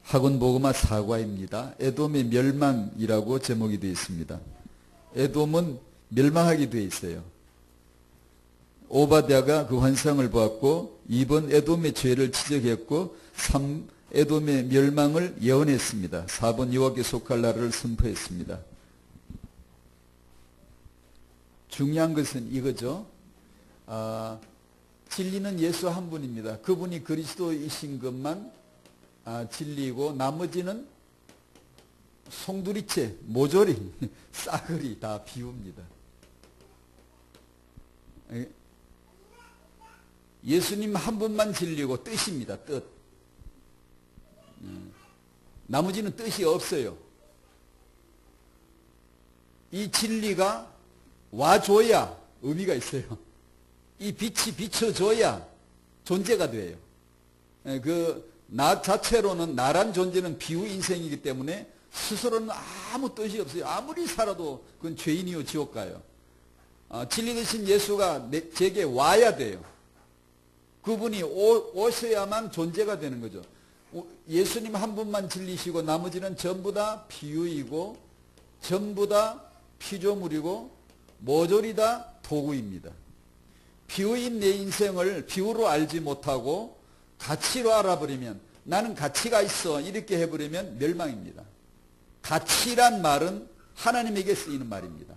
학원 복음화 4과입니다. 에돔의 멸망이라고 제목이 되어 있습니다. 에돔은 멸망하게 되어 있어요. 오바댜가 그 환상을 보았고 2번 에돔의 죄를 지적했고 3 에돔의 멸망을 예언했습니다. 4번 여호와께 속할 나라를 선포했습니다. 중요한 것은 이거죠. 진리는 예수 한 분입니다. 그분이 그리스도이신 것만 진리고 나머지는 송두리째, 모조리, 싸그리 다 비웁니다. 예수님 한 분만 진리고 뜻입니다. 뜻. 나머지는 뜻이 없어요. 이 진리가 와줘야 의미가 있어요. 이 빛이 비춰줘야 존재가 돼요. 나 자체로는, 나란 존재는 비유 인생이기 때문에 스스로는 아무 뜻이 없어요. 아무리 살아도 그건 죄인이요 지옥 가요. 진리 되신 예수가 제게 와야 돼요. 그분이 오셔야만 존재가 되는 거죠. 예수님 한 분만 진리시고 나머지는 전부 다 비유이고 전부 다 피조물이고 모조리 다 도구입니다. 비유인 내 인생을 비유로 알지 못하고 가치로 알아버리면, 나는 가치가 있어 이렇게 해버리면 멸망입니다. 가치란 말은 하나님에게 쓰이는 말입니다.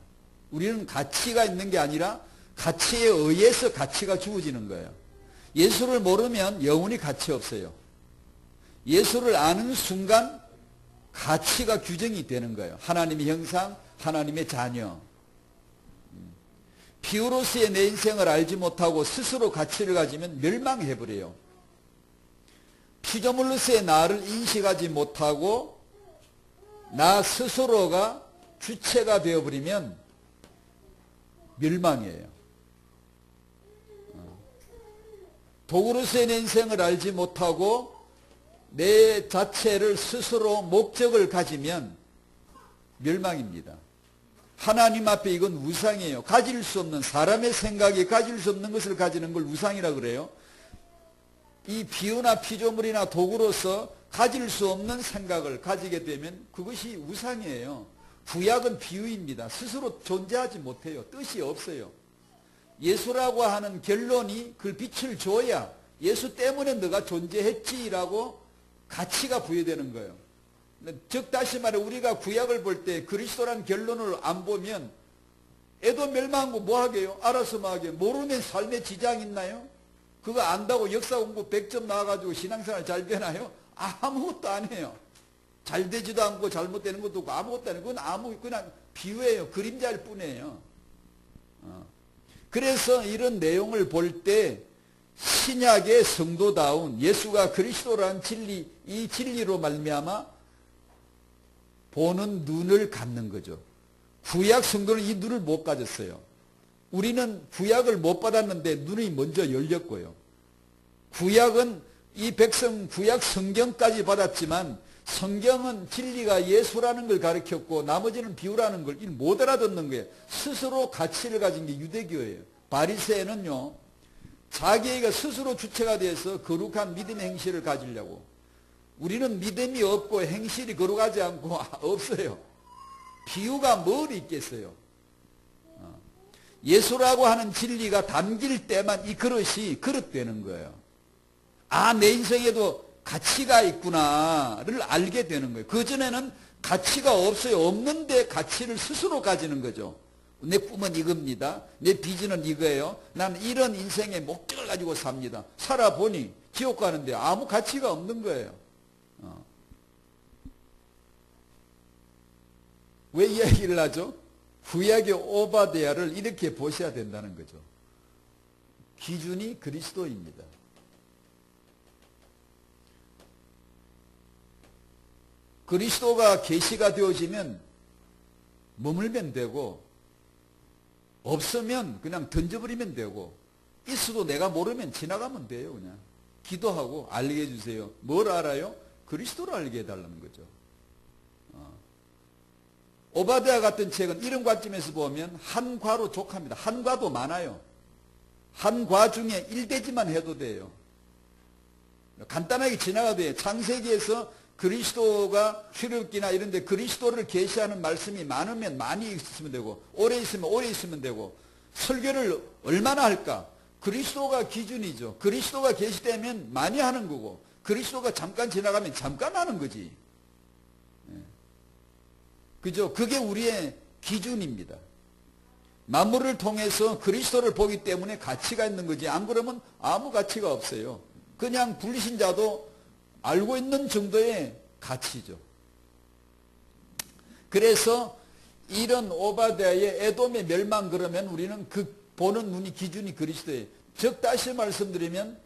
우리는 가치가 있는 게 아니라 가치에 의해서 가치가 주어지는 거예요. 예수를 모르면 영원히 가치 없어요. 예수를 아는 순간 가치가 규정이 되는 거예요. 하나님의 형상, 하나님의 자녀. 비유로서의 내 인생을 알지 못하고 스스로 가치를 가지면 멸망해버려요. 피조물로서의 나를 인식하지 못하고 나 스스로가 주체가 되어버리면 멸망이에요. 도구로서의 내 인생을 알지 못하고 내 자체를 스스로 목적을 가지면 멸망입니다. 하나님 앞에 이건 우상이에요. 가질 수 없는, 사람의 생각이 가질 수 없는 것을 가지는 걸 우상이라 그래요. 이 비유나 피조물이나 도구로서 가질 수 없는 생각을 가지게 되면 그것이 우상이에요. 구약은 비유입니다. 스스로 존재하지 못해요. 뜻이 없어요. 예수라고 하는 결론이 그 빛을 줘야 예수 때문에 너가 존재했지라고 가치가 부여되는 거예요. 즉 다시 말해 우리가 구약을 볼 때 그리스도라는 결론을 안 보면 에돔 멸망한 거 뭐 하게요? 알아서 뭐 하게요? 모르면 삶에 지장 있나요? 그거 안다고 역사 공부 100점 나와가지고 신앙생활 잘 되나요? 아무것도 안 해요. 잘 되지도 않고 잘못되는 것도 없고 아무것도 안 해요. 그건 그냥 비유예요. 그림자일 뿐이에요. 그래서 이런 내용을 볼 때 신약의 성도다운 예수가 그리스도라는 진리, 이 진리로 말미암아 보는 눈을 갖는 거죠. 구약 성도는 이 눈을 못 가졌어요. 우리는 구약을 못 받았는데 눈이 먼저 열렸고요. 구약은 이 백성 구약 성경까지 받았지만 성경은 진리가 예수라는 걸 가르쳤고 나머지는 비유라는 걸 못 알아듣는 거예요. 스스로 가치를 가진 게 유대교예요. 바리새인은요, 자기가 스스로 주체가 돼서 거룩한 믿음의 행실을 가지려고. 우리는 믿음이 없고 행실이 거룩하지 않고 없어요. 비유가 뭘 있겠어요. 예수라고 하는 진리가 담길 때만 이 그릇이 그릇되는 거예요. 내 인생에도 가치가 있구나를 알게 되는 거예요. 그전에는 가치가 없어요. 없는데 가치를 스스로 가지는 거죠. 내 꿈은 이겁니다. 내 비전은 이거예요. 나는 이런 인생의 목적을 가지고 삽니다. 살아보니 지옥 가는데 아무 가치가 없는 거예요. 왜 이야기를 하죠? 구약의 오바댜를 이렇게 보셔야 된다는 거죠. 기준이 그리스도입니다. 그리스도가 계시가 되어지면 머물면 되고 없으면 그냥 던져버리면 되고 있어도 내가 모르면 지나가면 돼요. 그냥 기도하고 알게 해주세요. 뭘 알아요? 그리스도를 알게 해달라는 거죠. 오바댜 같은 책은 이런 관점에서 보면 한 과로 족합니다. 한 과도 많아요. 한 과 중에 1대지만 해도 돼요. 간단하게 지나가도 돼요. 창세기에서 그리스도가 출애굽기나 이런 데 그리스도를 계시하는 말씀이 많으면 많이 있으면 되고 오래 있으면 오래 있으면 되고 설교를 얼마나 할까? 그리스도가 기준이죠. 그리스도가 계시되면 많이 하는 거고 그리스도가 잠깐 지나가면 잠깐 하는 거지. 그죠? 그게 우리의 기준입니다. 만물을 통해서 그리스도를 보기 때문에 가치가 있는 거지. 안 그러면 아무 가치가 없어요. 그냥 불신자도 알고 있는 정도의 가치죠. 그래서 이런 오바댜의 에돔의 멸망 그러면 우리는 그 보는 눈이 기준이 그리스도예요. 즉 다시 말씀드리면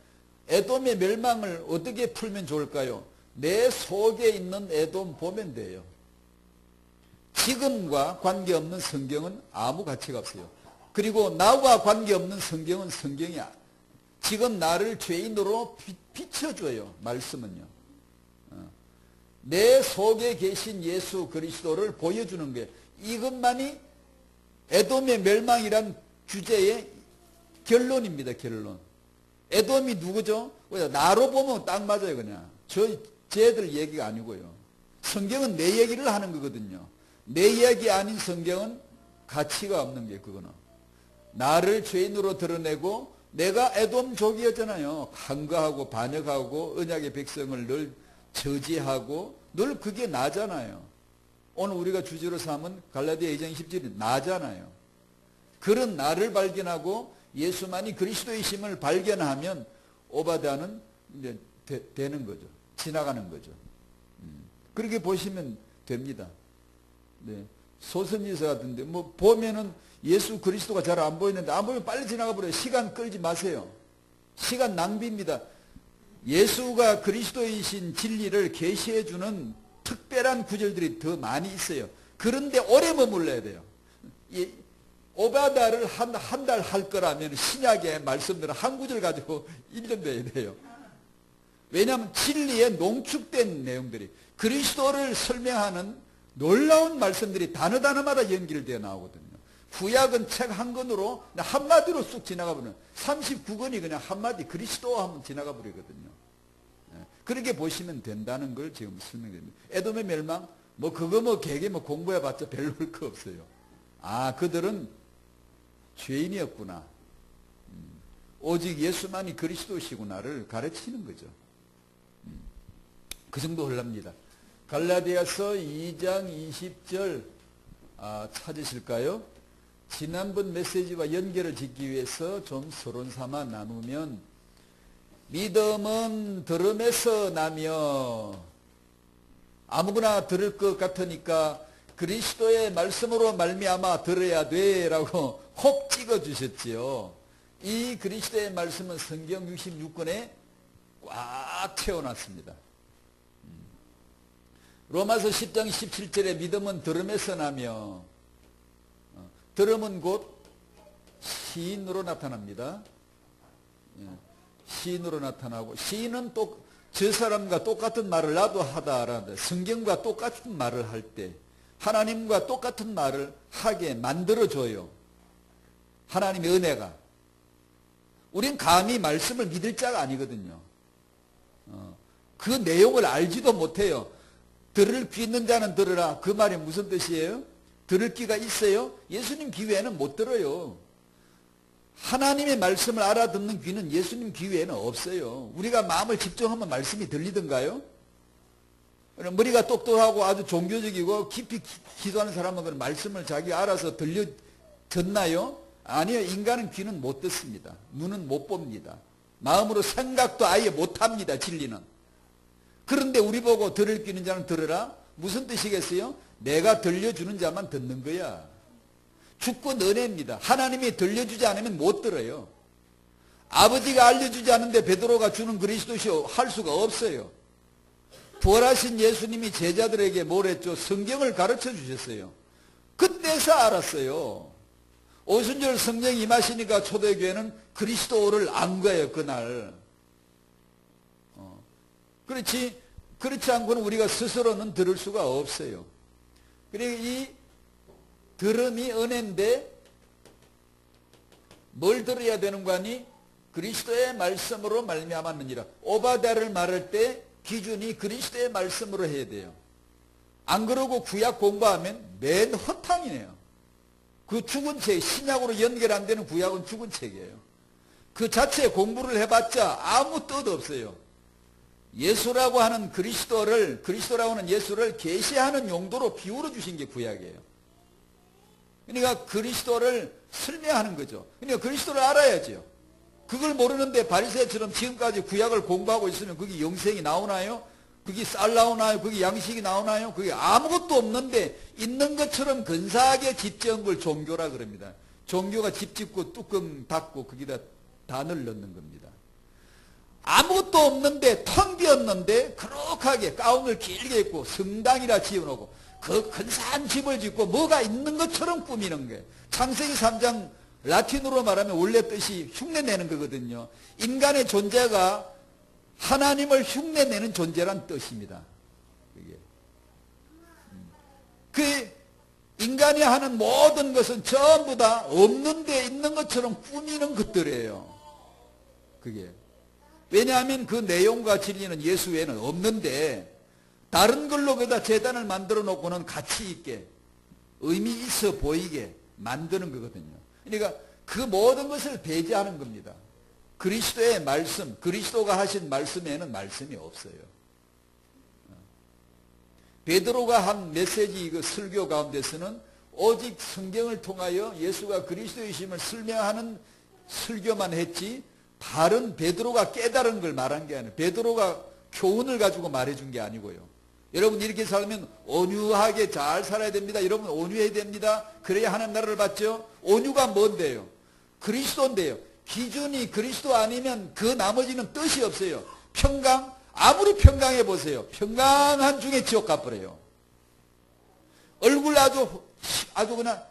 에돔의 멸망을 어떻게 풀면 좋을까요? 내 속에 있는 에돔 보면 돼요. 지금과 관계없는 성경은 아무 가치가 없어요. 그리고 나와 관계없는 성경은 성경이야. 지금 나를 죄인으로 비춰줘요. 말씀은요. 내 속에 계신 예수 그리스도를 보여주는 거예요. 이것만이 에돔의 멸망이란 주제의 결론입니다. 결론. 에돔이 누구죠? 나로 보면 딱 맞아요. 그냥. 쟤들 얘기가 아니고요. 성경은 내 얘기를 하는 거거든요. 내 이야기 아닌 성경은 가치가 없는 게 그거는. 나를 죄인으로 드러내고 내가 에돔족이었잖아요. 간과하고 반역하고 언약의 백성을 늘 저지하고 늘 그게 나잖아요. 오늘 우리가 주제로 삼은 갈라디아 2장 10절이 나잖아요. 그런 나를 발견하고 예수만이 그리스도이심을 발견하면 오바댜는 이제 되는 거죠. 지나가는 거죠. 그렇게 보시면 됩니다. 네. 소선지서 같은데 뭐 보면은 예수 그리스도가 잘 안 보이는데 안 보이면 빨리 지나가 버려요. 시간 끌지 마세요. 시간 낭비입니다. 예수가 그리스도이신 진리를 계시해 주는 특별한 구절들이 더 많이 있어요. 그런데 오래 머물러야 돼요. 오바댜를 한 달 할 거라면 신약의 말씀들은 한 구절 가지고 1년 돼야 돼요. 왜냐하면 진리에 농축된 내용들이 그리스도를 설명하는 놀라운 말씀들이 단어마다 연결되어 나오거든요. 구약은 책 한 권으로 한마디로 쑥 지나가 버리는 39권이 그냥 한마디 그리스도 하면 지나가 버리거든요. 그렇게 보시면 된다는 걸 지금 설명드립니다. 에돔의 멸망 뭐 그거 뭐 개개 뭐 공부해봤자 별로 할 거 없어요. 아 그들은 죄인이었구나. 오직 예수만이 그리스도시구나를 가르치는 거죠. 그 정도 흘랍니다. 갈라디아서 2장 20절 찾으실까요? 지난번 메시지와 연결을 짓기 위해서 좀 서론 삼아 나누면 믿음은 들음에서 나며 아무거나 들을 것 같으니까 그리스도의 말씀으로 말미암아 들어야 돼라고 콕 찍어주셨지요. 이 그리스도의 말씀은 성경 66권에 꽉 채워놨습니다. 로마서 10장 17절에 믿음은 들음에서 나며 들음은 곧 시인으로 나타납니다. 시인으로 나타나고 시인은 또 저 사람과 똑같은 말을 나도 하다라는데 성경과 똑같은 말을 할 때 하나님과 똑같은 말을 하게 만들어줘요. 하나님의 은혜가. 우린 감히 말씀을 믿을 자가 아니거든요. 그 내용을 알지도 못해요. 들을 귀 있는 자는 들으라. 그 말이 무슨 뜻이에요? 들을 귀가 있어요? 예수님 귀 외에는 못 들어요. 하나님의 말씀을 알아듣는 귀는 예수님 귀 외에는 없어요. 우리가 마음을 집중하면 말씀이 들리던가요? 머리가 똑똑하고 아주 종교적이고 깊이 기도하는 사람은 말씀을 자기가 알아서 듣나요? 아니요. 인간은 귀는 못 듣습니다. 눈은 못 봅니다. 마음으로 생각도 아예 못합니다. 진리는. 그런데 우리 보고 들을 귀는 자는 들으라? 무슨 뜻이겠어요? 내가 들려주는 자만 듣는 거야. 주권 은혜입니다. 하나님이 들려주지 않으면 못 들어요. 아버지가 알려주지 않는데 베드로가 주는 그리스도시오 할 수가 없어요. 부활하신 예수님이 제자들에게 뭘 했죠? 성경을 가르쳐 주셨어요. 그때서 알았어요. 오순절 성령이 임하시니까 초대교회는 그리스도를 안 거예요. 그날. 그렇지 않고는 우리가 스스로는 들을 수가 없어요. 그리고 이 들음이 은혜인데 뭘 들어야 되는 거 아니? 그리스도의 말씀으로 말미암았느니라. 오바댜를 말할 때 기준이 그리스도의 말씀으로 해야 돼요. 안 그러고 구약 공부하면 맨 허탕이네요. 그 죽은 책, 신약으로 연결 안 되는 구약은 죽은 책이에요. 그 자체 공부를 해봤자 아무 뜻 없어요. 예수라고 하는 그리스도라고 하는 예수를 계시하는 용도로 비유로 주신 게 구약이에요. 그러니까 그리스도를 설명하는 거죠. 그러니까 그리스도를 알아야죠. 그걸 모르는데 바리새처럼 지금까지 구약을 공부하고 있으면 그게 영생이 나오나요? 그게 쌀 나오나요? 그게 양식이 나오나요? 그게 아무것도 없는데 있는 것처럼 근사하게 집 지은 걸 종교라 그럽니다. 종교가 집 짓고 뚜껑 닫고 거기다 단을 넣는 겁니다. 아무것도 없는데 텅 비었는데 그럭하게 가운을 길게 입고 성당이라 지어놓고 그 근사한 집을 짓고 뭐가 있는 것처럼 꾸미는 거예요. 창세기 3장 라틴어로 말하면 원래 뜻이 흉내내는 거거든요. 인간의 존재가 하나님을 흉내내는 존재란 뜻입니다. 그 인간이 하는 모든 것은 전부 다 없는데 있는 것처럼 꾸미는 것들이에요. 그게. 왜냐하면 그 내용과 진리는 예수 외에는 없는데 다른 걸로 그다 제단을 만들어 놓고는 가치 있게 의미 있어 보이게 만드는 거거든요. 그러니까 그 모든 것을 배제하는 겁니다. 그리스도의 말씀, 그리스도가 하신 말씀에는 말씀이 없어요. 베드로가 한 메시지 그 설교 가운데서는 오직 성경을 통하여 예수가 그리스도이심을 설명하는 설교만 했지 다른 베드로가 깨달은 걸 말한 게 아니에요. 베드로가 교훈을 가지고 말해준 게 아니고요. 여러분 이렇게 살면 온유하게 잘 살아야 됩니다. 여러분 온유해야 됩니다. 그래야 하나님 나라를 받죠. 온유가 뭔데요? 그리스도인데요. 기준이 그리스도 아니면 그 나머지는 뜻이 없어요. 평강, 아무리 평강해 보세요. 평강한 중에 지옥 가버려요. 얼굴 아주 그냥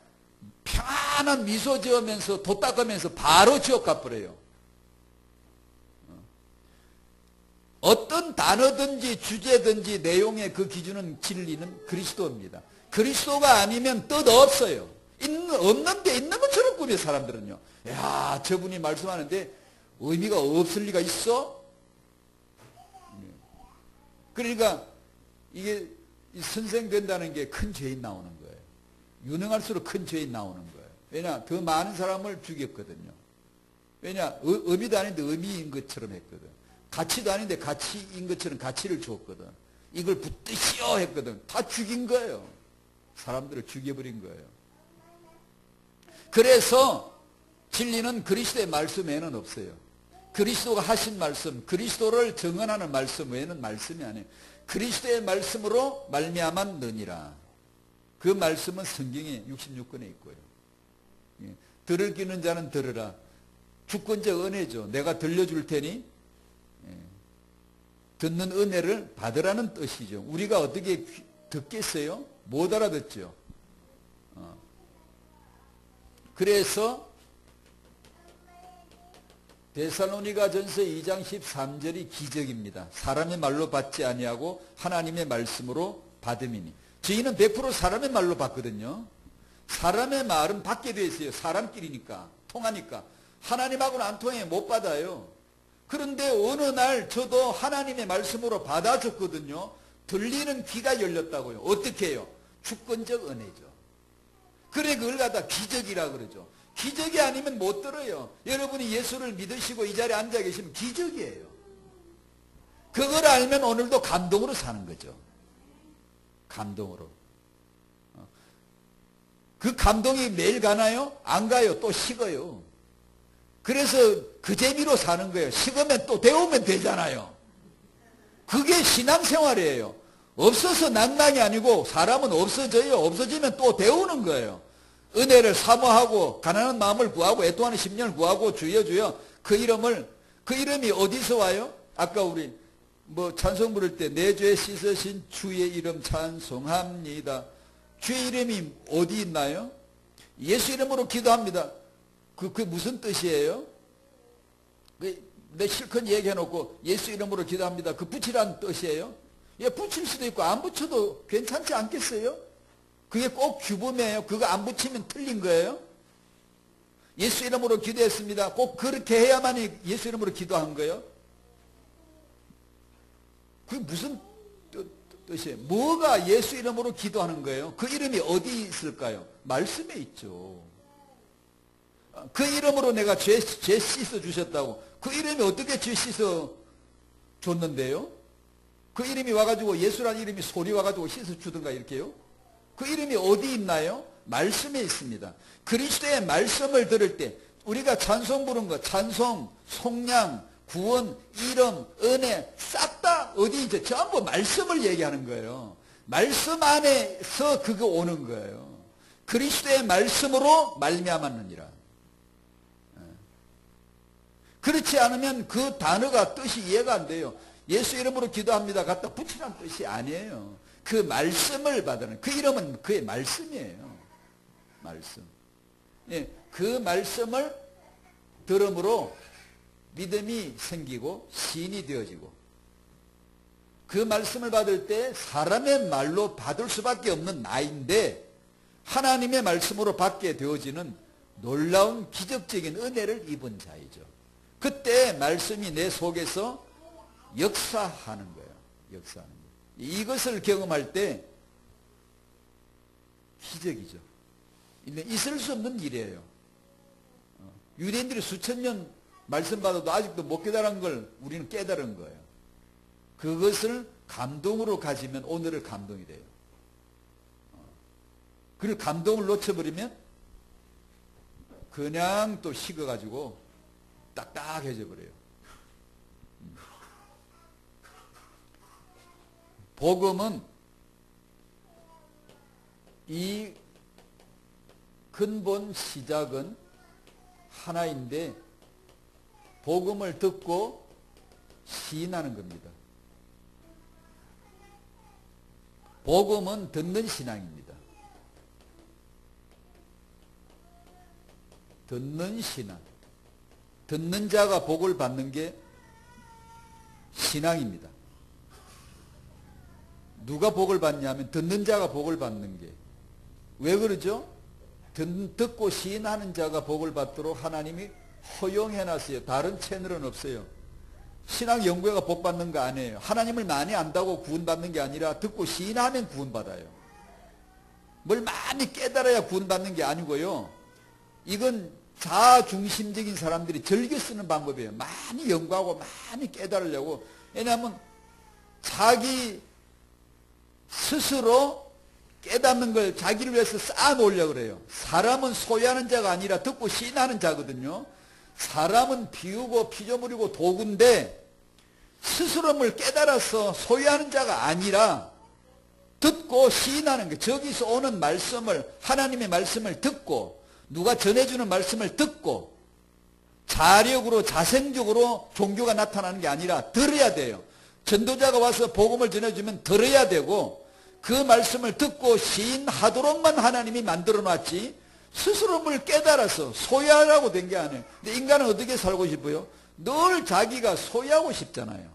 평안한 미소 지으면서 도 닦으면서 바로 지옥 가버려요. 어떤 단어든지 주제든지 내용의 그 기준은 진리는 그리스도입니다. 그리스도가 아니면 뜻 없어요. 없는데 있는 것처럼 꾸며 사람들은요. 야, 저분이 말씀하는데 의미가 없을 리가 있어? 그러니까 이게 선생 된다는 게 큰 죄인 나오는 거예요. 유능할수록 큰 죄인 나오는 거예요. 왜냐? 더 많은 사람을 죽였거든요. 왜냐? 의미도 아닌데 의미인 것처럼 했거든. 가치도 아닌데 가치인 것처럼 가치를 줬거든. 이걸 붙드시오 했거든. 다 죽인 거예요. 사람들을 죽여버린 거예요. 그래서 진리는 그리스도의 말씀 외에는 없어요. 그리스도가 하신 말씀, 그리스도를 증언하는 말씀 외에는 말씀이 아니에요. 그리스도의 말씀으로 말미암았느니라. 그 말씀은 성경에 66권에 있고요. 들을 끼는 자는 들으라. 주권적 은혜죠. 내가 들려줄 테니 듣는 은혜를 받으라는 뜻이죠. 우리가 어떻게 듣겠어요? 못 알아듣죠. 그래서 데살로니가전서 2장 13절이 기적입니다. 사람의 말로 받지 아니하고 하나님의 말씀으로 받음이니. 저희는 100% 사람의 말로 받거든요. 사람의 말은 받게 돼 있어요. 사람끼리니까 통하니까. 하나님하고는 안 통해 못 받아요. 그런데 어느 날 저도 하나님의 말씀으로 받아줬거든요. 들리는 귀가 열렸다고요. 어떻게 해요? 주권적 은혜죠. 그래 그걸 갖다 기적이라 그러죠. 기적이 아니면 못 들어요. 여러분이 예수를 믿으시고 이 자리에 앉아 계시면 기적이에요. 그걸 알면 오늘도 감동으로 사는 거죠. 감동으로. 그 감동이 매일 가나요? 안 가요. 또 식어요. 그래서 그 재미로 사는 거예요. 식으면 또 데우면 되잖아요. 그게 신앙생활이에요. 없어서 낭낭이 아니고 사람은 없어져요. 없어지면 또 데우는 거예요. 은혜를 사모하고 가난한 마음을 구하고 애통하는 심령을 구하고 주여 주여 그 이름이 어디서 와요? 아까 우리 찬송 부를 때 내 죄 씻으신 주의 이름 찬송합니다. 주의 이름이 어디 있나요? 예수 이름으로 기도합니다. 그게 무슨 뜻이에요? 내 실컷 얘기해놓고 예수 이름으로 기도합니다. 그 붙이라는 뜻이에요? 예, 붙일 수도 있고 안 붙여도 괜찮지 않겠어요? 그게 꼭 규범이에요. 그거 안 붙이면 틀린 거예요. 예수 이름으로 기도했습니다. 꼭 그렇게 해야만 예수 이름으로 기도한 거예요. 그게 무슨 뜻이에요? 뭐가 예수 이름으로 기도하는 거예요? 그 이름이 어디 있을까요? 말씀에 있죠. 그 이름으로 내가 죄 씻어 주셨다고. 그 이름이 어떻게 죄 씻어 줬는데요? 그 이름이 와가지고 예수라는 이름이 소리 와가지고 씻어 주든가 이렇게요? 그 이름이 어디 있나요? 말씀에 있습니다. 그리스도의 말씀을 들을 때 우리가 찬송 부른 거, 찬송, 속량, 구원, 이름, 은혜 싹 다 어디 이제 전부 말씀을 얘기하는 거예요. 말씀 안에서 그거 오는 거예요. 그리스도의 말씀으로 말미암았느니라. 그렇지 않으면 그 단어가 뜻이 이해가 안 돼요. 예수 이름으로 기도합니다. 갖다 붙이라는 뜻이 아니에요. 그 말씀을 받는 그 이름은 그의 말씀이에요. 말씀. 예, 그 말씀을 들음으로 믿음이 생기고 시인이 되어지고 그 말씀을 받을 때 사람의 말로 받을 수밖에 없는 나인데 하나님의 말씀으로 받게 되어지는 놀라운 기적적인 은혜를 입은 자이죠. 그때 말씀이 내 속에서 역사하는 거예요. 역사하는 거예요. 이것을 경험할 때 기적이죠. 있을 수 없는 일이에요. 유대인들이 수천 년 말씀 받아도 아직도 못 깨달은 걸 우리는 깨달은 거예요. 그것을 감동으로 가지면 오늘의 감동이 돼요. 그리고 감동을 놓쳐버리면 그냥 또 식어가지고 딱딱해져 버려요. 복음은 이 근본 시작은 하나인데 복음을 듣고 시인하는 겁니다. 복음은 듣는 신앙입니다. 듣는 신앙. 듣는 자가 복을 받는 게 신앙입니다. 누가 복을 받냐면 듣는 자가 복을 받는 게. 왜 그러죠? 듣고 시인하는 자가 복을 받도록 하나님이 허용해놨어요. 다른 채널은 없어요. 신앙연구회가 복받는 거 아니에요. 하나님을 많이 안다고 구원받는 게 아니라 듣고 시인하면 구원받아요. 뭘 많이 깨달아야 구원받는 게 아니고요. 이건 자중심적인 사람들이 즐겨 쓰는 방법이에요. 많이 연구하고 많이 깨달으려고. 왜냐하면 자기 스스로 깨닫는 걸 자기를 위해서 쌓아놓으려고 그래요. 사람은 소유하는 자가 아니라 듣고 시인하는 자거든요. 사람은 비우고 피조물이고 도구인데 스스로를 깨달아서 소유하는 자가 아니라 듣고 시인하는 게 저기서 오는 말씀을 하나님의 말씀을 듣고 누가 전해주는 말씀을 듣고 자력으로 자생적으로 종교가 나타나는 게 아니라 들어야 돼요. 전도자가 와서 복음을 전해주면 들어야 되고 그 말씀을 듣고 시인하도록만 하나님이 만들어 놨지 스스로를 깨달아서 소유하라고 된 게 아니에요. 근데 인간은 어떻게 살고 싶어요? 늘 자기가 소유하고 싶잖아요.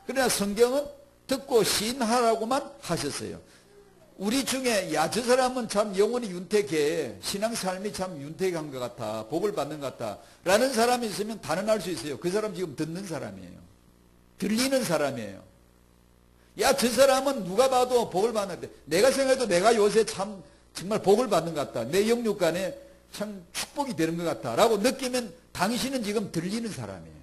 그러나 성경은 듣고 시인하라고만 하셨어요. 우리 중에 야 저 사람은 참 영혼이 윤택해, 신앙삶이 참 윤택한 것 같아, 복을 받는 것 같아 라는 사람이 있으면 단언할 수 있어요. 그 사람 지금 듣는 사람이에요. 들리는 사람이에요. 야 저 사람은 누가 봐도 복을 받는데 내가 생각해도 내가 요새 참 정말 복을 받는 것 같다. 내 영육간에 참 축복이 되는 것 같다 라고 느끼면 당신은 지금 들리는 사람이에요.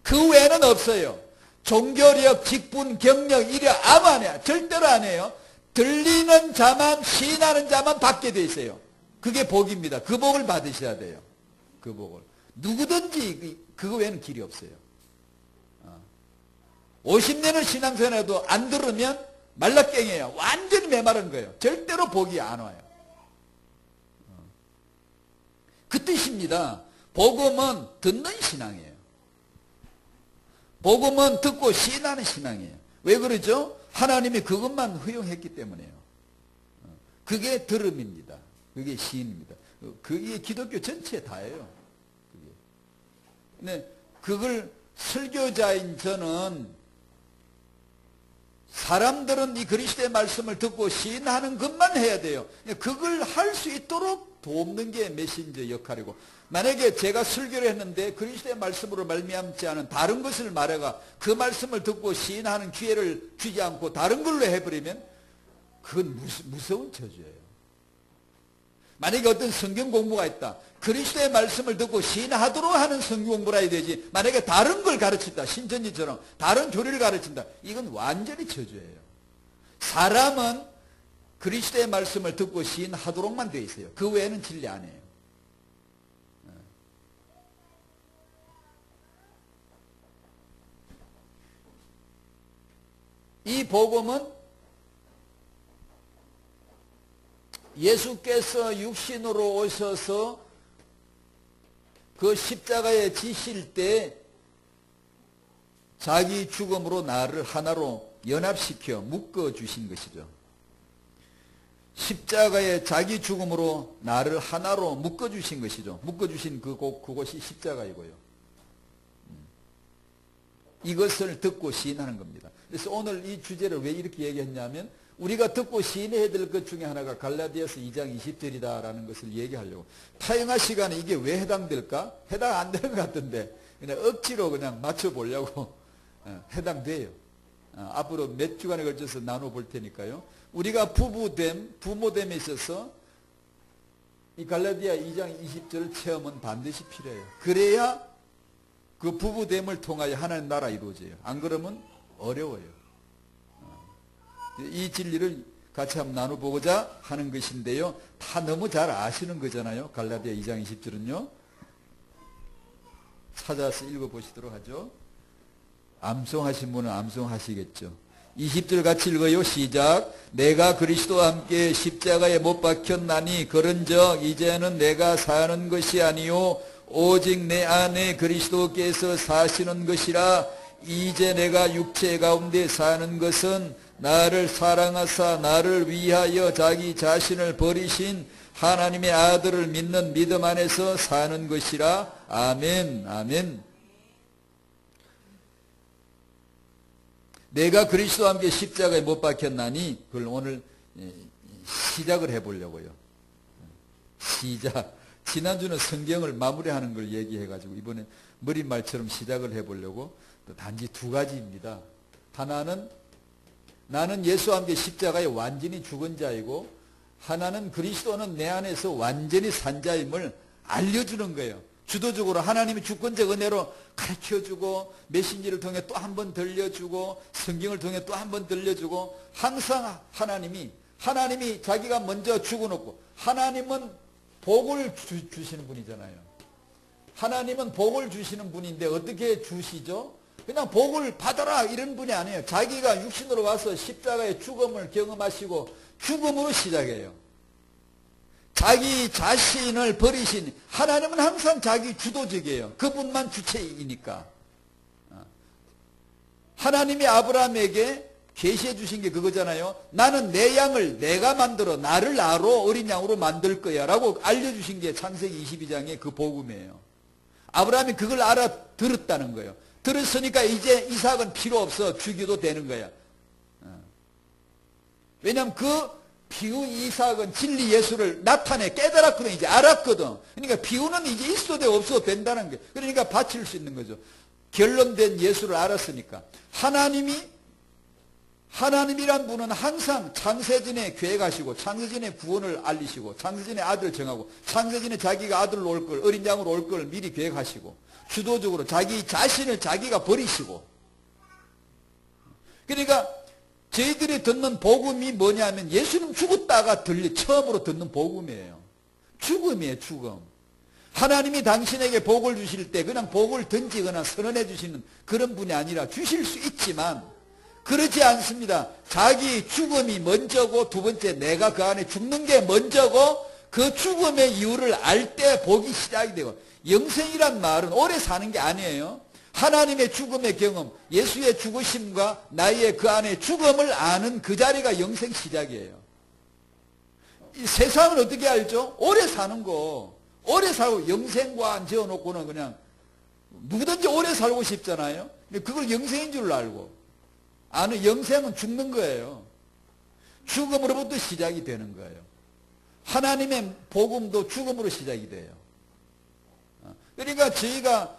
그 외에는 없어요. 종교력, 직분, 경력, 이력 아무 안 해요. 절대로 안 해요. 들리는 자만, 시인하는 자만 받게 돼 있어요. 그게 복입니다. 그 복을 받으셔야 돼요. 그 복을. 누구든지 그거 외에는 길이 없어요. 50년을 신앙생활해도 안 들으면 말라깽이에요. 완전히 메마른 거예요. 절대로 복이 안 와요. 그 뜻입니다. 복음은 듣는 신앙이에요. 복음은 듣고 시인하는 신앙이에요. 왜 그러죠? 하나님이 그것만 허용했기 때문에요. 그게 들음입니다. 그게 시인입니다. 그게 기독교 전체 다예요. 근데 그걸 설교자인 저는 사람들은 이 그리스도의 말씀을 듣고 시인하는 것만 해야 돼요. 그걸 할 수 있도록 돕는 게 메신저 역할이고, 만약에 제가 설교를 했는데 그리스도의 말씀으로 말미암지 않은 다른 것을 말해가 그 말씀을 듣고 시인하는 기회를 주지 않고 다른 걸로 해버리면 그건 무서운 저주예요. 만약에 어떤 성경 공부가 있다. 그리스도의 말씀을 듣고 시인하도록 하는 성경 공부를 해야 되지. 만약에 다른 걸 가르친다. 신천지처럼 다른 교리를 가르친다. 이건 완전히 저주예요. 사람은 그리스도의 말씀을 듣고 시인하도록만 되어 있어요. 그 외에는 진리 안 해요. 이 복음은 예수께서 육신으로 오셔서 그 십자가에 지실 때 자기 죽음으로 나를 하나로 연합시켜 묶어주신 것이죠. 십자가에 자기 죽음으로 나를 하나로 묶어주신 것이죠. 묶어주신 그곳이 십자가이고요. 이것을 듣고 시인하는 겁니다. 그래서 오늘 이 주제를 왜 이렇게 얘기했냐면 우리가 듣고 시인해야 될 것 중에 하나가 갈라디아서 2장 20절이다라는 것을 얘기하려고. 타영아 시간에 이게 왜 해당될까? 해당 안 되는 것 같은데 그냥 억지로 그냥 맞춰보려고 해당돼요. 앞으로 몇 주간에 걸쳐서 나눠볼 테니까요. 우리가 부모됨에 있어서 이 갈라디아 2장 20절 체험은 반드시 필요해요. 그래야 그 부부됨을 통하여 하나님 나라 이루어져요. 안 그러면 어려워요. 이 진리를 같이 한번 나눠보고자 하는 것인데요. 다 너무 잘 아시는 거잖아요. 갈라디아 2장 20절은요. 찾아서 읽어보시도록 하죠. 암송하신 분은 암송하시겠죠. 20절 같이 읽어요. 시작. 내가 그리스도와 함께 십자가에 못 박혔나니 그런즉 이제는 내가 사는 것이 아니요 오직 내 안에 그리스도께서 사시는 것이라. 이제 내가 육체 가운데 사는 것은 나를 사랑하사 나를 위하여 자기 자신을 버리신 하나님의 아들을 믿는 믿음 안에서 사는 것이라. 아멘. 아멘. 내가 그리스도와 함께 십자가에 못 박혔나니 그걸 오늘 시작을 해보려고요. 시작. 지난주는 성경을 마무리하는 걸 얘기해가지고 이번에 머릿말처럼 시작을 해보려고. 단지 두 가지입니다. 하나는 나는 예수와 함께 십자가에 완전히 죽은 자이고, 하나는 그리스도는 내 안에서 완전히 산 자임을 알려주는 거예요. 주도적으로 하나님의 주권적 은혜로 가르쳐주고, 메신저를 통해 또 한 번 들려주고, 성경을 통해 또 한 번 들려주고, 항상 하나님이 자기가 먼저 죽어놓고, 하나님은 복을 주시는 분이잖아요. 하나님은 복을 주시는 분인데 어떻게 주시죠? 그냥 복을 받아라 이런 분이 아니에요. 자기가 육신으로 와서 십자가의 죽음을 경험하시고 죽음으로 시작해요. 자기 자신을 버리신 하나님은 항상 자기 주도적이에요. 그분만 주체이니까. 하나님이 아브라함에게 계시해 주신 게 그거잖아요. 나는 내 양을 내가 만들어 나를 나로 어린 양으로 만들 거야 라고 알려주신 게 창세기 22장의 그 복음이에요. 아브라함이 그걸 알아들었다는 거예요. 들었으니까 이제 이삭은 필요 없어. 죽여도 되는 거야. 왜냐하면 그 비유 이삭은 진리 예수를 나타내 깨달았거든. 이제 알았거든. 그러니까 비유는 이제 있어도 돼 없어도 된다는 거예요. 그러니까 바칠 수 있는 거죠. 결론된 예수를 알았으니까. 하나님이란 분은 항상 창세전에 계획하시고 창세전에 구원을 알리시고 창세전에 아들을 정하고 창세전에 자기가 아들로 올 걸 어린 양으로 올 걸 미리 계획하시고 주도적으로 자기 자신을 자기가 버리시고. 그러니까 저희들이 듣는 복음이 뭐냐면 예수님 죽었다가 처음으로 듣는 복음이에요. 죽음이에요. 죽음. 하나님이 당신에게 복을 주실 때 그냥 복을 던지거나 선언해 주시는 그런 분이 아니라 주실 수 있지만 그렇지 않습니다. 자기 죽음이 먼저고 두 번째 내가 그 안에 죽는 게 먼저고 그 죽음의 이유를 알 때 복이 시작이 되고. 영생이란 말은 오래 사는 게 아니에요. 하나님의 죽음의 경험, 예수의 죽으심과 나의 그 안에 죽음을 아는 그 자리가 영생 시작이에요. 이 세상은 어떻게 알죠? 오래 사는 거. 오래 살고 영생관 지어놓고는 그냥 누구든지 오래 살고 싶잖아요. 그걸 영생인 줄 알고. 아는 영생은 죽는 거예요. 죽음으로부터 시작이 되는 거예요. 하나님의 복음도 죽음으로 시작이 돼요. 그러니까 저희가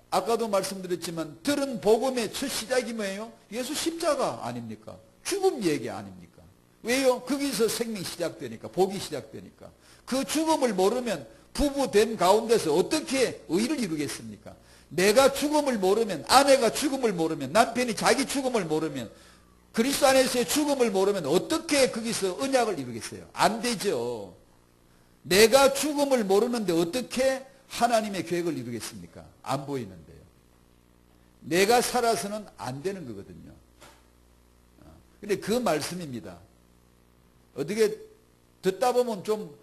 아까도 말씀드렸지만 들은 복음의 첫 시작이 뭐예요? 예수 십자가 아닙니까? 죽음 얘기 아닙니까? 왜요? 거기서 생명이 시작되니까, 복이 시작되니까. 그 죽음을 모르면 부부된 가운데서 어떻게 의를 이루겠습니까? 내가 죽음을 모르면, 아내가 죽음을 모르면, 남편이 자기 죽음을 모르면, 그리스도 안에서의 죽음을 모르면 어떻게 거기서 언약을 이루겠어요? 안 되죠. 내가 죽음을 모르는데 어떻게 하나님의 계획을 이루겠습니까? 안 보이는데요. 내가 살아서는 안 되는 거거든요. 근데 그 말씀입니다. 어떻게 듣다 보면 좀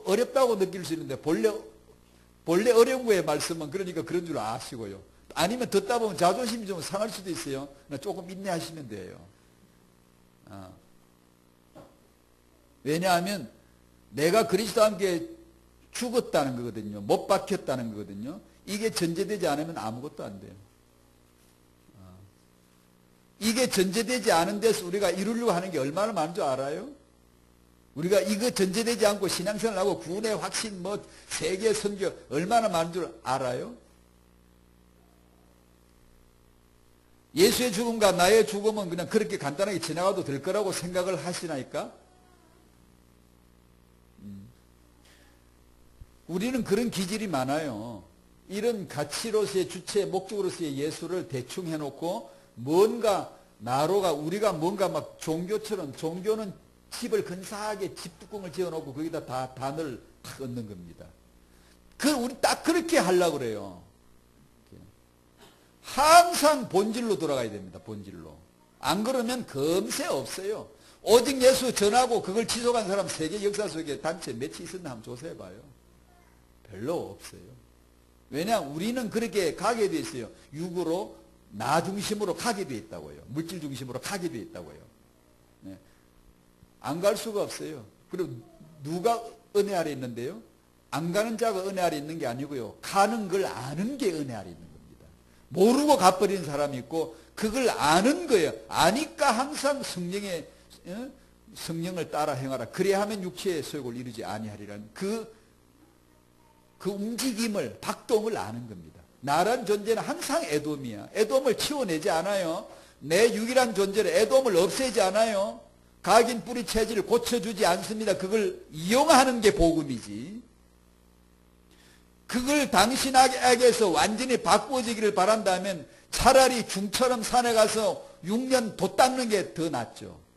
어렵다고 느낄 수 있는데 본래 어려운 거의 말씀은 그러니까 그런 줄 아시고요. 아니면 듣다 보면 자존심이 좀 상할 수도 있어요. 조금 인내하시면 돼요. 왜냐하면 내가 그리스도와 함께 죽었다는 거거든요. 못 박혔다는 거거든요. 이게 전제되지 않으면 아무것도 안 돼요. 이게 전제되지 않은 데서 우리가 이루려고 하는 게 얼마나 많은 줄 알아요? 우리가 이거 전제되지 않고 신앙생활을 하고 구원의 확신, 세계 선교 얼마나 많은 줄 알아요? 예수의 죽음과 나의 죽음은 그냥 그렇게 간단하게 지나가도 될 거라고 생각을 하시나이까? 우리는 그런 기질이 많아요. 이런 가치로서의 주체, 목적으로서의 예수를 대충 해놓고 뭔가 나로가 우리가 뭔가 막 종교처럼 종교는 집을 근사하게 집뚜껑을 지어놓고 거기다 다 단을 탁 얹는 겁니다. 우리 딱 그렇게 하려고 그래요. 항상 본질로 돌아가야 됩니다. 본질로. 안 그러면 금세 없어요. 오직 예수 전하고 그걸 지속한 사람 세계 역사 속에 단체 몇이 있었나 한번 조사해봐요. 별로 없어요. 왜냐? 우리는 그렇게 가게 돼 있어요. 육으로 나 중심으로 가게 돼 있다고요. 물질 중심으로 가게 돼 있다고요. 네. 안 갈 수가 없어요. 그리고 누가 은혜 아래 있는데요? 안 가는 자가 은혜 아래 있는 게 아니고요. 가는 걸 아는 게 은혜 아래 있는 겁니다. 모르고 가버리는 사람이 있고 그걸 아는 거예요. 아니까 항상 성령을 따라 행하라. 그래야 하면 육체의 소욕을 이루지 아니하리라는 그 움직임을, 박동을 아는 겁니다. 나란 존재는 항상 에돔이야. 에돔을 치워내지 않아요. 내 육이란 존재를 에돔을 없애지 않아요. 각인 뿌리 체질을 고쳐주지 않습니다. 그걸 이용하는 게 복음이지. 그걸 당신에게서 완전히 바꾸어지기를 바란다면 차라리 중처럼 산에 가서 6년 돛 닦는 게 더 낫죠.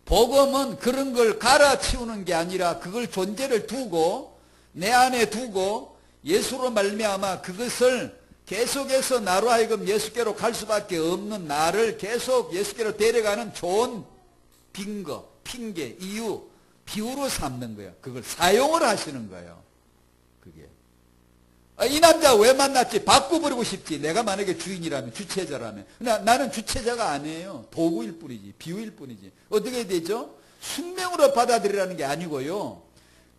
복음은 그런 걸 갈아치우는 게 아니라 그걸 존재를 두고 내 안에 두고 예수로 말미암아 그것을 계속해서 나로 하여금 예수께로 갈 수밖에 없는 나를 계속 예수께로 데려가는 좋은 빙거, 핑계, 이유, 비유로 삼는 거예요. 그걸 사용을 하시는 거예요. 그게. 이 남자 왜 만났지? 바꿔버리고 싶지. 내가 만약에 주인이라면, 주체자라면. 나는 주체자가 아니에요. 도구일 뿐이지. 비유일 뿐이지. 어떻게 되죠? 숙명으로 받아들이라는 게 아니고요.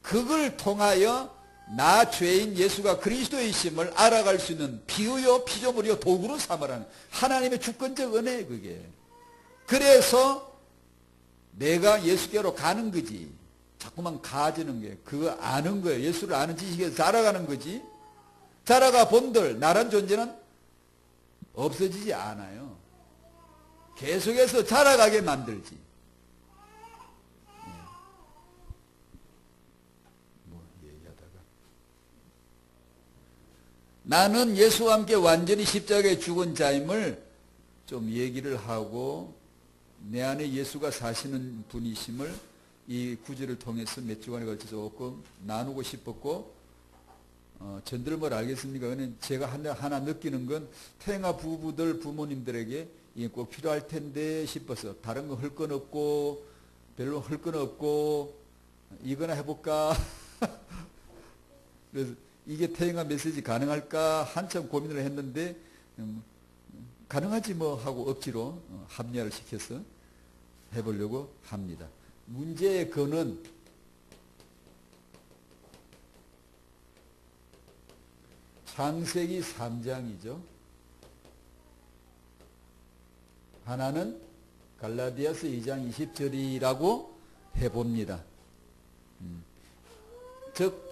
그걸 통하여 나 죄인 예수가 그리스도이심을 알아갈 수 있는 비유요, 피조물이요, 도구로 삼으라는 하나님의 주권적 은혜예요, 그게. 그래서 내가 예수께로 가는 거지. 자꾸만 가지는 게 그거 아는 거예요. 예수를 아는 지식에서 자라가는 거지. 자라가 본들 나란 존재는 없어지지 않아요. 계속해서 자라가게 만들지. 얘기하다가 나는 예수와 함께 완전히 십자가에 죽은 자임을 좀 얘기를 하고 내 안에 예수가 사시는 분이심을 이 구절을 통해서 몇 주간에 걸쳐서 조금 나누고 싶었고 전들 뭘 알겠습니까? 그냥 제가 하나 느끼는 건 태영아 부부들 부모님들에게 이게 꼭 필요할 텐데 싶어서 다른 거 할 건 없고 별로 할 건 없고 이거나 해볼까? 그래서 이게 태영아 메시지 가능할까? 한참 고민을 했는데 가능하지 뭐 하고 억지로 합리화를 시켜서 해보려고 합니다. 문제의 근은 창세기 3장이죠. 하나는 갈라디아서 2장 20절이라고 해봅니다. 즉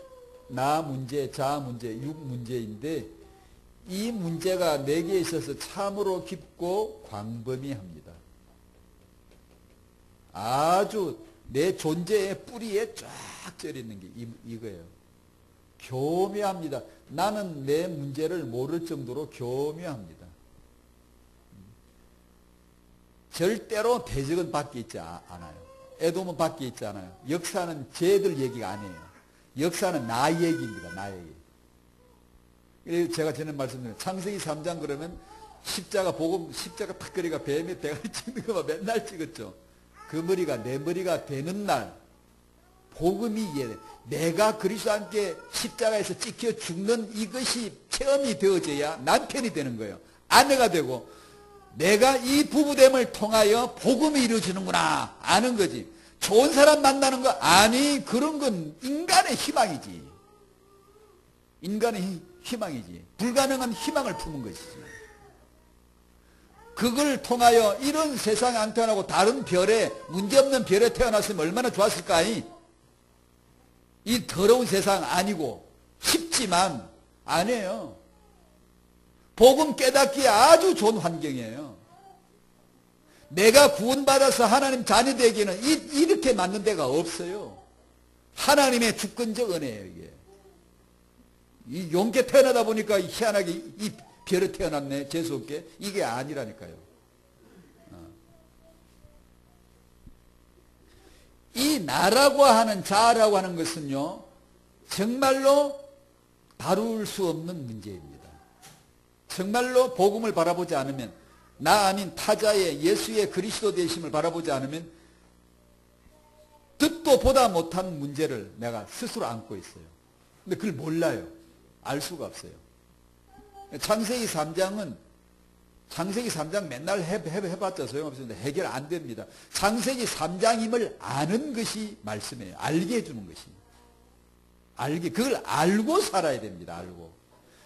나 문제, 자 문제, 육 문제인데 이 문제가 내게 있어서 참으로 깊고 광범위합니다. 아주 내 존재의 뿌리에 쫙 쪄있는 게 이거예요. 교묘합니다. 나는 내 문제를 모를 정도로 교묘합니다. 절대로 대적은 밖에 있지 않아요. 에돔은 밖에 있지 않아요. 역사는 쟤들 얘기가 아니에요. 역사는 나 얘기입니다. 나 얘기. 그래서 제가 전에 말씀드린 창세기 3장 그러면 십자가 복음, 십자가 탁거리가 뱀의 대가리 찍는 것만 맨날 찍었죠. 그 머리가 내 머리가 되는 날 복음이 이해돼. 내가 그리스도와 함께 십자가에서 찍혀 죽는 이것이 체험이 되어져야 남편이 되는 거예요. 아내가 되고 내가 이 부부됨을 통하여 복음이 이루어지는구나 아는 거지. 좋은 사람 만나는 거 아니 그런 건 인간의 희망이지. 인간의 희망이지. 불가능한 희망을 품은 것이지. 그걸 통하여 이런 세상에 안 태어나고 다른 별에 문제없는 별에 태어났으면 얼마나 좋았을까. 이 더러운 세상 아니고 쉽지만 아니에요. 복음 깨닫기에 아주 좋은 환경이에요. 내가 구원받아서 하나님 자녀 되기는 이렇게 맞는 데가 없어요. 하나님의 주권적 은혜예요. 이게. 이 용케 태어나다 보니까 희한하게 이 별에 태어났네 재수없게. 이게 아니라니까요. 이 나라고 하는 자라고 하는 것은요 정말로 다룰 수 없는 문제입니다. 정말로 복음을 바라보지 않으면 나 아닌 타자의 예수의 그리스도 되심을 바라보지 않으면 듣도 보다 못한 문제를 내가 스스로 안고 있어요. 근데 그걸 몰라요. 알 수가 없어요. 창세기 3장은 창세기 3장 맨날 해봤자 소용없습니다. 해결 안 됩니다. 창세기 3장임을 아는 것이 말씀이에요. 알게 해주는 것이. 그걸 알고 살아야 됩니다. 알고.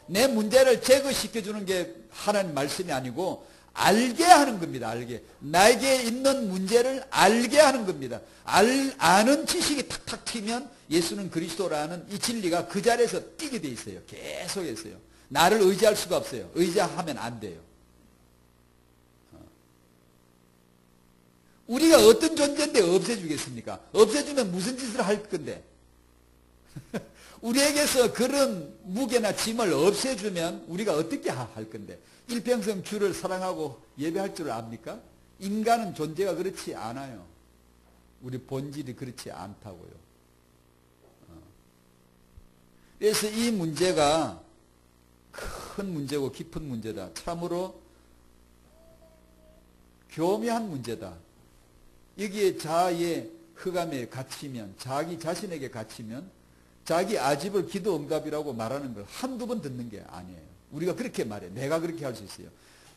내 문제를 제거시켜주는 게 하나님 말씀이 아니고 알게 하는 겁니다. 알게. 나에게 있는 문제를 알게 하는 겁니다. 아는 지식이 탁탁 튀면 예수는 그리스도라는 이 진리가 그 자리에서 뛰게 돼 있어요. 계속해서요. 나를 의지할 수가 없어요. 의지하면 안 돼요. 우리가 어떤 존재인데 없애주겠습니까? 없애주면 무슨 짓을 할 건데? 우리에게서 그런 무게나 짐을 없애주면 우리가 어떻게 할 건데? 일평생 주를 사랑하고 예배할 줄 압니까? 인간은 존재가 그렇지 않아요. 우리 본질이 그렇지 않다고요. 그래서 이 문제가 큰 문제고 깊은 문제다. 참으로 교묘한 문제다. 여기에 자아의 흑암에 갇히면, 자기 자신에게 갇히면 자기 아집을 기도 응답이라고 말하는 걸 한두 번 듣는 게 아니에요. 우리가 그렇게 말해. 내가 그렇게 할 수 있어요.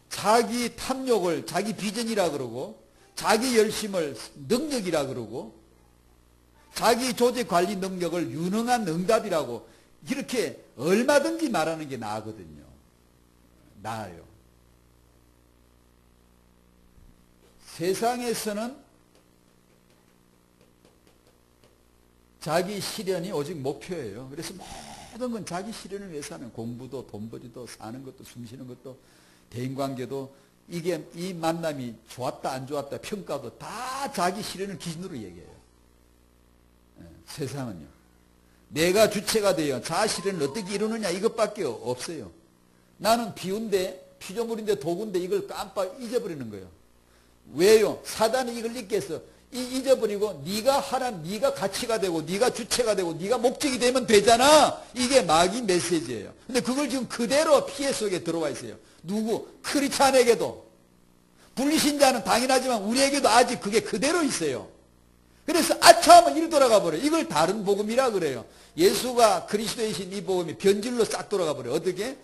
자기 탐욕을 자기 비전이라 그러고 자기 열심을 능력이라 그러고 자기 조직 관리 능력을 유능한 응답이라고 이렇게 얼마든지 말하는 게 나거든요. 나아요. 세상에서는 자기 실현이 오직 목표예요. 그래서 모든 건 자기 실현을 위해서 하는 공부도 돈벌이도 사는 것도 숨쉬는 것도 대인관계도 이게 이 만남이 좋았다 안 좋았다 평가도 다 자기 실현을 기준으로 얘기해요. 세상은요. 내가 주체가 되어 자아 실현을 어떻게 이루느냐 이것밖에 없어요. 나는 비운데 피조물인데 도구인데 이걸 깜빡 잊어버리는 거예요. 왜요? 사단이 이걸 잊게 해서 잊어버리고 네가 하나님, 네가 가치가 되고 네가 주체가 되고 네가 목적이 되면 되잖아. 이게 마귀 메시지예요. 근데 그걸 지금 그대로 피해 속에 들어와 있어요. 누구? 크리스찬에게도. 불신자는 당연하지만 우리에게도 아직 그게 그대로 있어요. 그래서 아차하면 이리 돌아가 버려요. 이걸 다른 복음이라 그래요. 예수가 그리스도이신 이 복음이 변질로 싹 돌아가 버려요. 어떻게?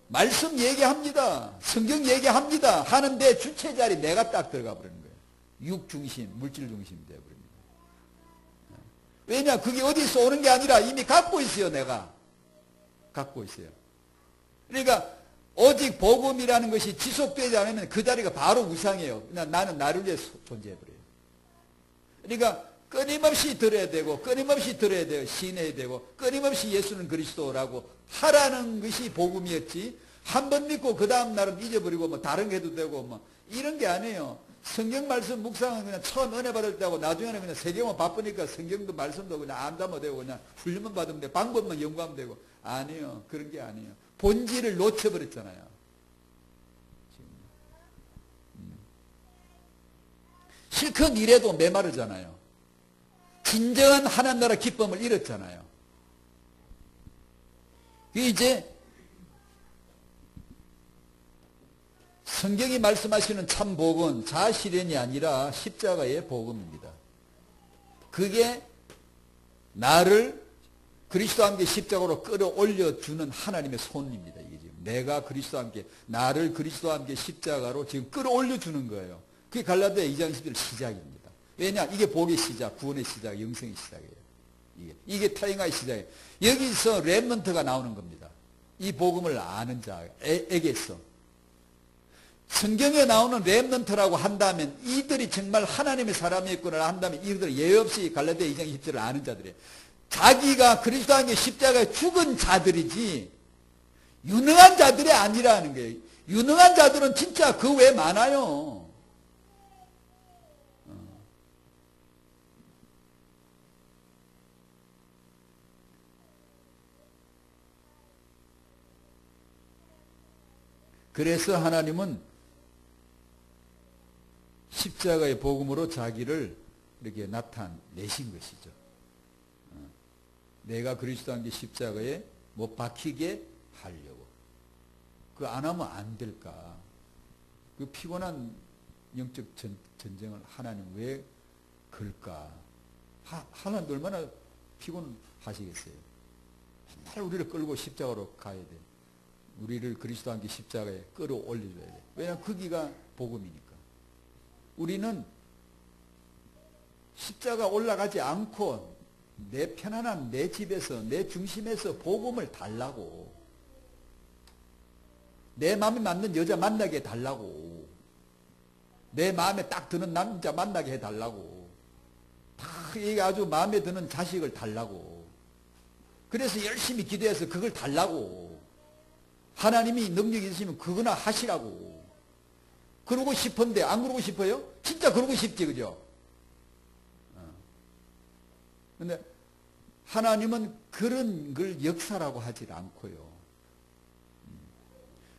말씀 얘기합니다. 성경 얘기합니다. 하는데 주체 자리 내가 딱 들어가 버리는 거예요. 육 중심, 물질 중심이 되어버립니다. 왜냐? 그게 어디서 오는 게 아니라 이미 갖고 있어요, 내가. 갖고 있어요. 그러니까 오직 복음이라는 것이 지속되지 않으면 그 자리가 바로 우상이에요. 나는 나를 위해 존재해버려요. 그러니까 끊임없이 들어야 되고 끊임없이 들어야 돼요. 신해야 되고 끊임없이 예수는 그리스도라고 하라는 것이 복음이었지, 한 번 믿고 그 다음 날은 잊어버리고 뭐 다른 게 해도 되고 뭐 이런 게 아니에요. 성경 말씀 묵상은 그냥 처음 은혜 받을 때하고 나중에는 그냥 세계만 바쁘니까 성경도 말씀도 그냥 안다면 되고 그냥 훈련만 받으면 되고 방법만 연구하면 되고, 아니에요. 그런 게 아니에요. 본질을 놓쳐버렸잖아요. 실컷 일해도 메마르잖아요. 진정한 하나님 나라 기쁨을 잃었잖아요. 이제 성경이 말씀하시는 참 복은 자아실현이 아니라 십자가의 복음입니다. 그게 나를 그리스도와 함께 십자가로 끌어올려주는 하나님의 손입니다. 이게 지금 내가 그리스도와 함께, 나를 그리스도와 함께 십자가로 지금 끌어올려주는 거예요. 그게 갈라디아 2장 10절 시작입니다. 왜냐? 이게 복의 시작, 구원의 시작, 영생의 시작이에요. 이게 타잉의 시작이에요. 여기서 렘넌트가 나오는 겁니다. 이 복음을 아는 자에게서. 성경에 나오는 렘넌트라고 한다면 이들이 정말 하나님의 사람이었구나 한다면 이들은 예외 없이 갈라디아 2장 10절을 아는 자들이에요. 자기가 그리스도와 함께 십자가에 죽은 자들이지 유능한 자들이 아니라는 거예요. 유능한 자들은 진짜 그 외에 많아요. 그래서 하나님은 십자가의 복음으로 자기를 이렇게 나타내신 것이죠. 내가 그리스도와 함께 십자가에 못 박히게 하려고. 그거 안 하면 안 될까? 그 피곤한 영적 전쟁을 하나님 왜 걸까? 하나님도 얼마나 피곤하시겠어요? 맨날 우리를 끌고 십자가로 가야 돼. 우리를 그리스도와 함께 십자가에 끌어올려줘야 돼. 왜냐하면 거기가 복음이니까. 우리는 십자가 올라가지 않고 내 편안한 내 집에서 내 중심에서 복음을 달라고, 내 마음에 맞는 여자 만나게 해달라고, 내 마음에 딱 드는 남자 만나게 해달라고, 다 이게 아주 마음에 드는 자식을 달라고, 그래서 열심히 기도해서 그걸 달라고, 하나님이 능력이 있으시면 그거나 하시라고 그러고 싶은데 안 그러고 싶어요? 진짜 그러고 싶지, 그죠? 근데 하나님은 그런 걸 역사라고 하질 않고요.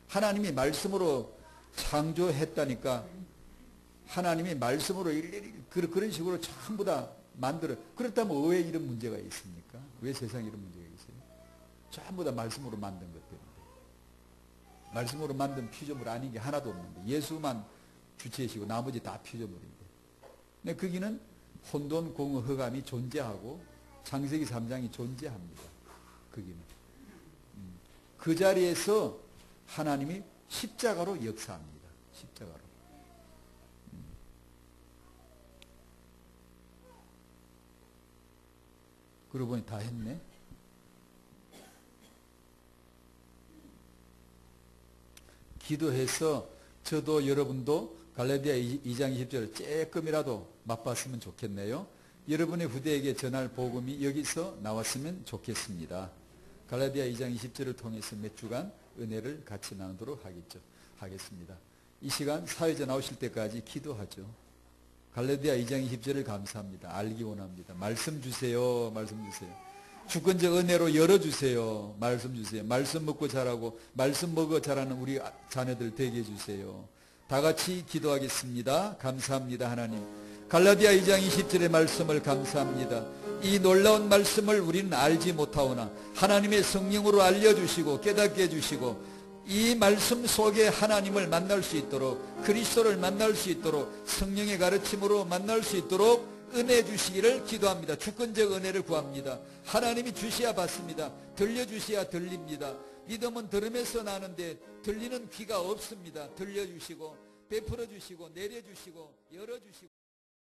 하나님이 말씀으로 창조했다니까 하나님이 말씀으로 일일이 그런 식으로 전부 다 만들어. 그렇다면 왜 이런 문제가 있습니까? 왜 세상에 이런 문제가 있어요? 전부 다 말씀으로 만든 것 때문에. 말씀으로 만든 피조물 아닌 게 하나도 없는데 예수만 주체이시고 나머지 다 피조물인데. 근데 거기는 혼돈, 공허, 흑암이 존재하고 창세기 3장이 존재합니다. 거기는. 그 자리에서 하나님이 십자가로 역사합니다. 십자가로. 그러고 보니 다 했네. 기도해서 저도 여러분도 갈라디아 2장 20절을 조금이라도 맛봤으면 좋겠네요. 여러분의 후대에게 전할 복음이 여기서 나왔으면 좋겠습니다. 갈라디아 2장 20절을 통해서 몇 주간 은혜를 같이 나누도록 하겠습니다. 이 시간 사회자 나오실 때까지 기도하죠. 갈라디아 2장 20절을 감사합니다. 알기 원합니다. 말씀 주세요. 말씀 주세요. 주권적 은혜로 열어주세요. 말씀 주세요. 말씀 먹고 자라고 말씀 먹어 자라는 우리 자녀들 되게 해주세요. 다 같이 기도하겠습니다. 감사합니다. 하나님, 갈라디아 2장 20절의 말씀을 감사합니다. 이 놀라운 말씀을 우리는 알지 못하오나 하나님의 성령으로 알려주시고 깨닫게 해주시고 이 말씀 속에 하나님을 만날 수 있도록, 그리스도를 만날 수 있도록, 성령의 가르침으로 만날 수 있도록 은혜 주시기를 기도합니다. 주권적 은혜를 구합니다. 하나님이 주셔야 받습니다. 들려주셔야 들립니다. 믿음은 들음에서 나는데 들리는 귀가 없습니다. 들려주시고 베풀어 주시고 내려주시고 열어주시고